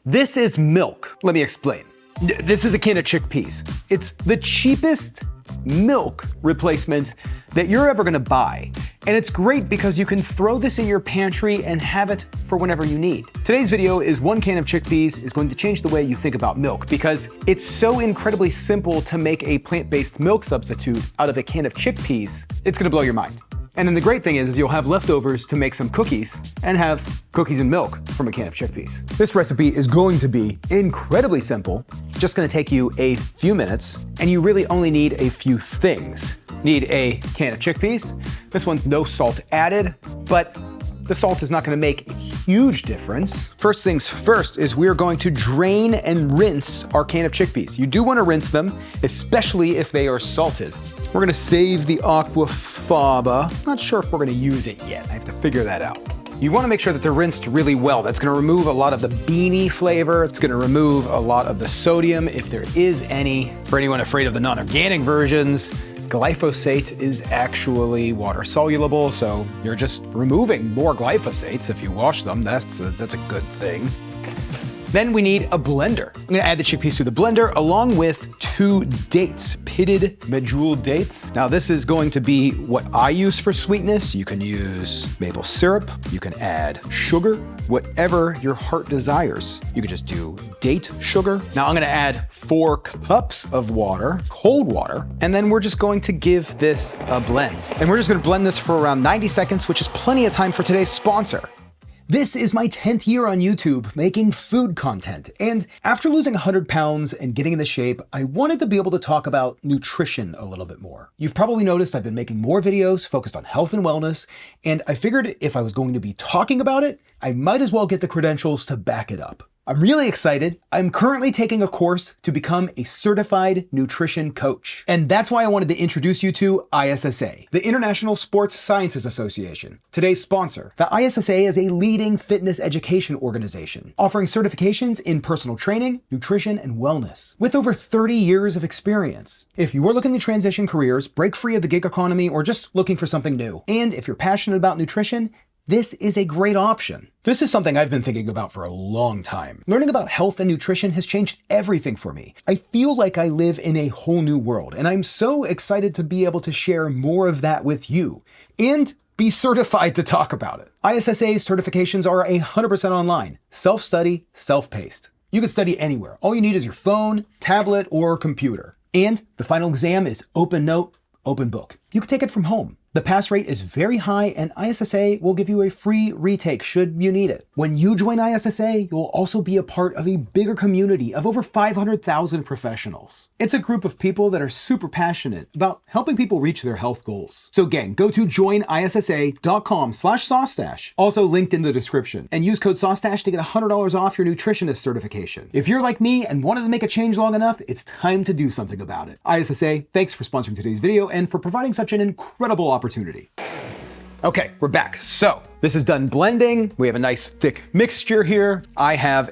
This is milk. Let me explain. This is a can of chickpeas. It's the cheapest milk replacement that you're ever gonna buy. And it's great because you can throw this in your pantry and have it for whenever you need. Today's video is 1 can of chickpeas is going to change the way you think about milk because it's so incredibly simple to make a plant-based milk substitute out of a can of chickpeas. It's gonna blow your mind. And then the great thing is you'll have leftovers to make some cookies and have cookies and milk from a can of chickpeas. This recipe is going to be incredibly simple. It's just gonna take you a few minutes and you really only need a few things. Need a can of chickpeas. This one's no salt added, but the salt is not gonna make a huge difference. First things first is we're going to drain and rinse our can of chickpeas. You do wanna rinse them, especially if they are salted. We're gonna save the aquafaba. Not sure if we're gonna use it yet. I have to figure that out. You wanna make sure that they're rinsed really well. That's gonna remove a lot of the beanie flavor. It's gonna remove a lot of the sodium, if there is any. For anyone afraid of the non-organic versions, glyphosate is actually water soluble, so you're just removing more glyphosates if you wash them. That's a good thing. Then we need a blender. I'm gonna add the chickpeas to the blender along with 2 dates, pitted medjool dates. Now this is going to be what I use for sweetness. You can use maple syrup, you can add sugar, whatever your heart desires. You can just do date sugar. Now I'm gonna add 4 cups of water, cold water, and then we're just going to give this a blend. And we're just gonna blend this for around 90 seconds, which is plenty of time for today's sponsor. This is my 10th year on YouTube making food content, and after losing 100 pounds and getting into shape, I wanted to be able to talk about nutrition a little bit more. You've probably noticed I've been making more videos focused on health and wellness, and I figured if I was going to be talking about it, I might as well get the credentials to back it up. I'm really excited. I'm currently taking a course to become a certified nutrition coach. And that's why I wanted to introduce you to ISSA, the International Sports Sciences Association, today's sponsor. The ISSA is a leading fitness education organization, offering certifications in personal training, nutrition, and wellness, with over 30 years of experience. If you are looking to transition careers, break free of the gig economy, or just looking for something new, and if you're passionate about nutrition, this is a great option. This is something I've been thinking about for a long time. Learning about health and nutrition has changed everything for me. I feel like I live in a whole new world, and I'm so excited to be able to share more of that with you and be certified to talk about it. ISSA's certifications are 100% online, self-study, self-paced. You can study anywhere. All you need is your phone, tablet, or computer. And the final exam is open note, open book. You can take it from home. The pass rate is very high, and ISSA will give you a free retake should you need it. When you join ISSA, you'll also be a part of a bigger community of over 500,000 professionals. It's a group of people that are super passionate about helping people reach their health goals. So gang, go to joinissa.com/SauceStache, also linked in the description, and use code SauceStache to get $100 off your Nutritionist Certification. If you're like me and wanted to make a change long enough, it's time to do something about it. ISSA, thanks for sponsoring today's video and for providing such an incredible opportunity. Okay, we're back. So this is done blending. We have a nice thick mixture here. I have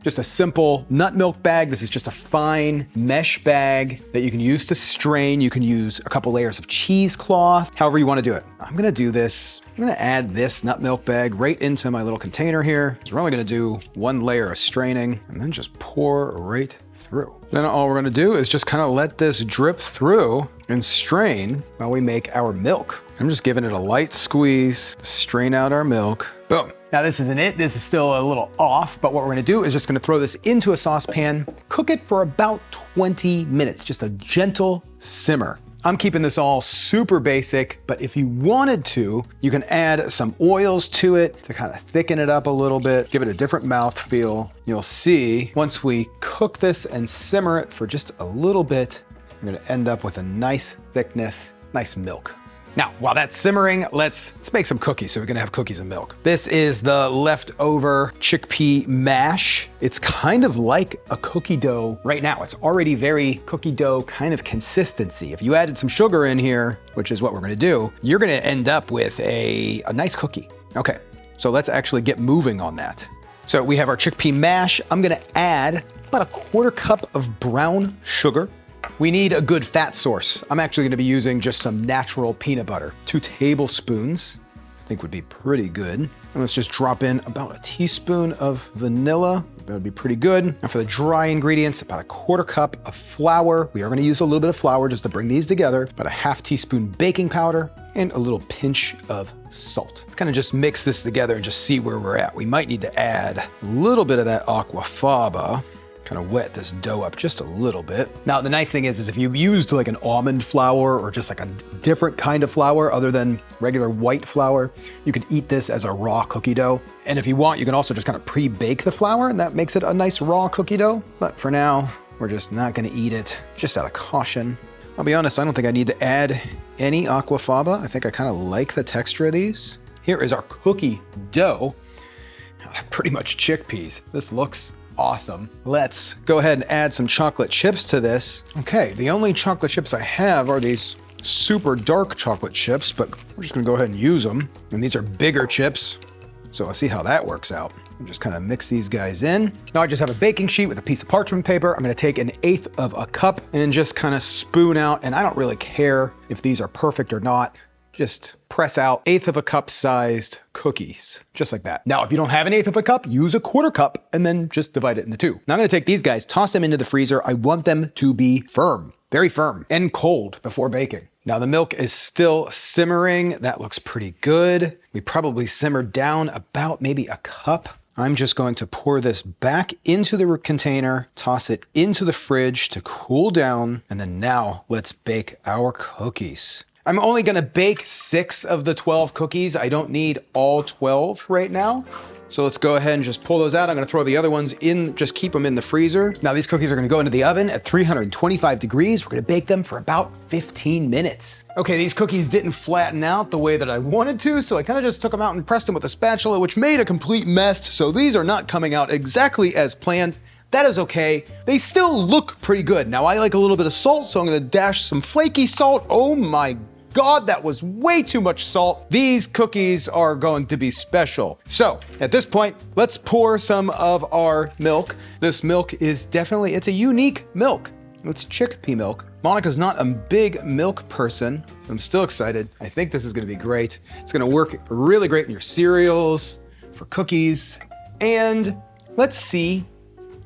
just a simple nut milk bag. This is just a fine mesh bag that you can use to strain. You can use a couple layers of cheesecloth, however you want to do it. I'm gonna do this. I'm gonna add this nut milk bag right into my little container here. So we're only gonna do 1 layer of straining and then just pour right through. Then all we're gonna do is just kind of let this drip through and strain while we make our milk. I'm just giving it a light squeeze, strain out our milk. Boom. Now this isn't it, this is still a little off, but what we're gonna do is just gonna throw this into a saucepan, cook it for about 20 minutes, just a gentle simmer. I'm keeping this all super basic, but if you wanted to, you can add some oils to it to kind of thicken it up a little bit, give it a different mouthfeel. You'll see once we cook this and simmer it for just a little bit, you're gonna end up with a nice thickness, nice milk. Now, while that's simmering, let's make some cookies. So we're gonna have cookies and milk. This is the leftover chickpea mash. It's kind of like a cookie dough right now. It's already very cookie dough kind of consistency. If you added some sugar in here, which is what we're gonna do, you're gonna end up with a nice cookie. Okay, so let's actually get moving on that. So we have our chickpea mash. I'm gonna add about 1/4 cup of brown sugar. We need a good fat source. I'm actually gonna be using just some natural peanut butter. 2 tablespoons, I think would be pretty good. And let's just drop in about a teaspoon of vanilla. That would be pretty good. Now for the dry ingredients, about a 1/4 cup of flour. We are gonna use a little bit of flour just to bring these together. About a 1/2 teaspoon baking powder and a little pinch of salt. Let's kind of just mix this together and just see where we're at. We might need to add a little bit of that aquafaba. Kind of wet this dough up just a little bit. Now, the nice thing is if you used like an almond flour or just like a different kind of flour other than regular white flour, you could eat this as a raw cookie dough. And if you want, you can also just kind of pre-bake the flour and that makes it a nice raw cookie dough. But for now, we're just not gonna eat it, just out of caution. I'll be honest, I don't think I need to add any aquafaba. I think I kind of like the texture of these. Here is our cookie dough. Pretty much chickpeas. This looks awesome. Let's go ahead and add some chocolate chips to this. Okay, the only chocolate chips I have are these super dark chocolate chips, but we're just gonna go ahead and use them. And these are bigger chips, so I'll see how that works out. Just kind of mix these guys in. Now I just have a baking sheet with a piece of parchment paper. I'm gonna take 1/8 of a cup and just kind of spoon out, and I don't really care if these are perfect or not. Just press out 1/8 of a cup sized cookies, just like that. Now, if you don't have 1/8 of a cup, use a 1/4 cup and then just divide it into 2. Now I'm gonna take these guys, toss them into the freezer. I want them to be firm, very firm and cold before baking. Now the milk is still simmering. That looks pretty good. We probably simmered down about maybe a cup. I'm just going to pour this back into the container, toss it into the fridge to cool down, and then now let's bake our cookies. I'm only gonna bake 6 of the 12 cookies. I don't need all 12 right now. So let's go ahead and just pull those out. I'm gonna throw the other ones in, just keep them in the freezer. Now these cookies are gonna go into the oven at 325 degrees. We're gonna bake them for about 15 minutes. Okay, these cookies didn't flatten out the way that I wanted to, so I kind of just took them out and pressed them with a spatula, which made a complete mess. So these are not coming out exactly as planned. That is okay. They still look pretty good. Now I like a little bit of salt, so I'm gonna dash some flaky salt. Oh my God, that was way too much salt. These cookies are going to be special. So at this point, let's pour some of our milk. This milk is definitely, it's a unique milk. It's chickpea milk. Monica's not a big milk person. I'm still excited. I think this is gonna be great. It's gonna work really great in your cereals, for cookies, and let's see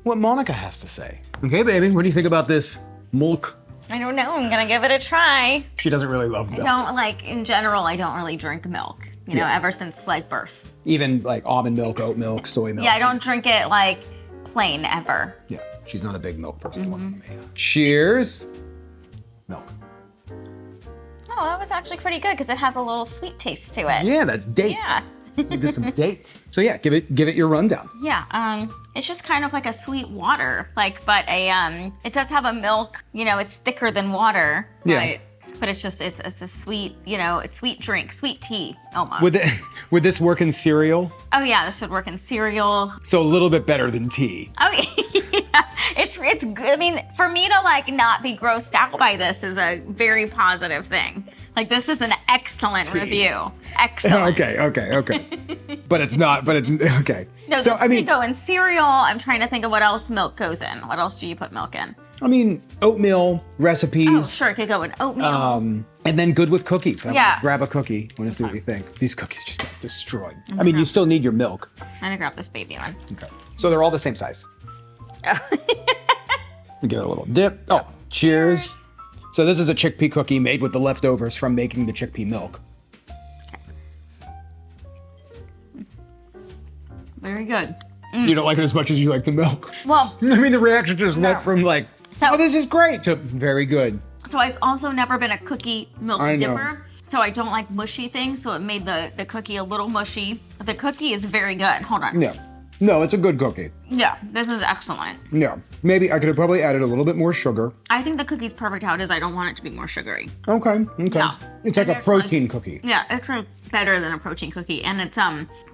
what Monica has to say. Okay, baby, what do you think about this milk? I don't know, I'm gonna give it a try. She doesn't really love milk. I don't like, in general, I don't really drink milk, you know, ever since like birth. Even like almond milk, oat milk, soy milk. Yeah, I don't drink it like plain ever. Yeah, she's not a big milk person. Cheers. Milk. Oh, that was actually pretty good because it has a little sweet taste to it. Yeah, that's dates. Yeah. You did some dates. So yeah, give it your rundown. Yeah, it's just kind of like a sweet water, like, but it does have a milk, you know, it's thicker than water, Yeah. but it's just, it's a sweet, you know, it's sweet drink, sweet tea, almost. Would this work in cereal? Oh yeah, this would work in cereal. So a little bit better than tea. Oh yeah, it's good. I mean, for me to like not be grossed out by this is a very positive thing. Like this is an excellent review. Excellent. Okay. But it's not, okay. No, so, this could go in cereal. I'm trying to think of what else milk goes in. What else do you put milk in? I mean, oatmeal, recipes. Oh, sure, it could go in oatmeal. And then good with cookies. Yeah. Grab a cookie. Want to see what you think. These cookies just got destroyed. I mean, you still need your milk. I'm gonna grab this baby one. Okay. So they're all the same size. Oh. Give it a little dip. Oh, cheers. So this is a chickpea cookie made with the leftovers from making the chickpea milk. Very good. You don't like it as much as you like the milk. Well, I mean, the reaction just went from like, So- oh, this is great, to very good. so I've also never been a cookie milk I know. dipper. So I don't like mushy things, so it made the cookie a little mushy. The cookie is very good. Hold on. Yeah. No, it's a good cookie. Yeah, this is excellent. Yeah. Maybe I could have probably added a little bit more sugar. I think the cookie's perfect how it is. I don't want it to be more sugary. Okay. Yeah. It's like a It's protein cookie. Yeah, it's like better than a protein cookie, and it's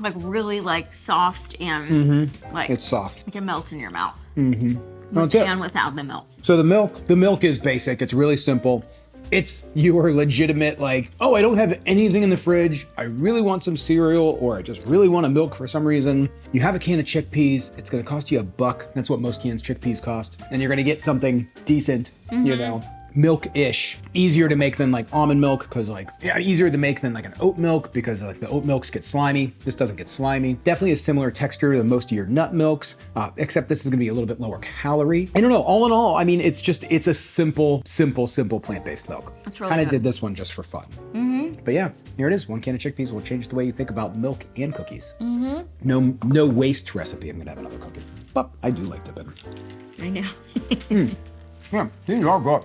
like really like soft and like It's soft. it melts in your mouth. That's it. And without the milk. So the milk is basic. It's really simple. It's your legitimate like, oh, I don't have anything in the fridge. I really want some cereal, or I just really want a milk for some reason. You have a can of chickpeas. It's gonna cost you $1. That's what most cans of chickpeas cost. And you're gonna get something decent, you know. milk-ish. Easier to make than like almond milk because like, yeah, easier to make than like an oat milk because like the oat milks get slimy. This doesn't get slimy. Definitely a similar texture to most of your nut milks, except this is gonna be a little bit lower calorie. I don't know, all in all, I mean, it's a simple plant-based milk. That's really Kind of good. did this one just for fun. But yeah, here it is. 1 can of chickpeas will change the way you think about milk and cookies. No waste recipe. I'm gonna have another cookie. But I do like dipping. I know. Yeah, these are good.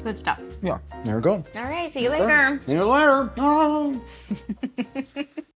Good stuff. Yeah, there we go. All right, see you later. See you later.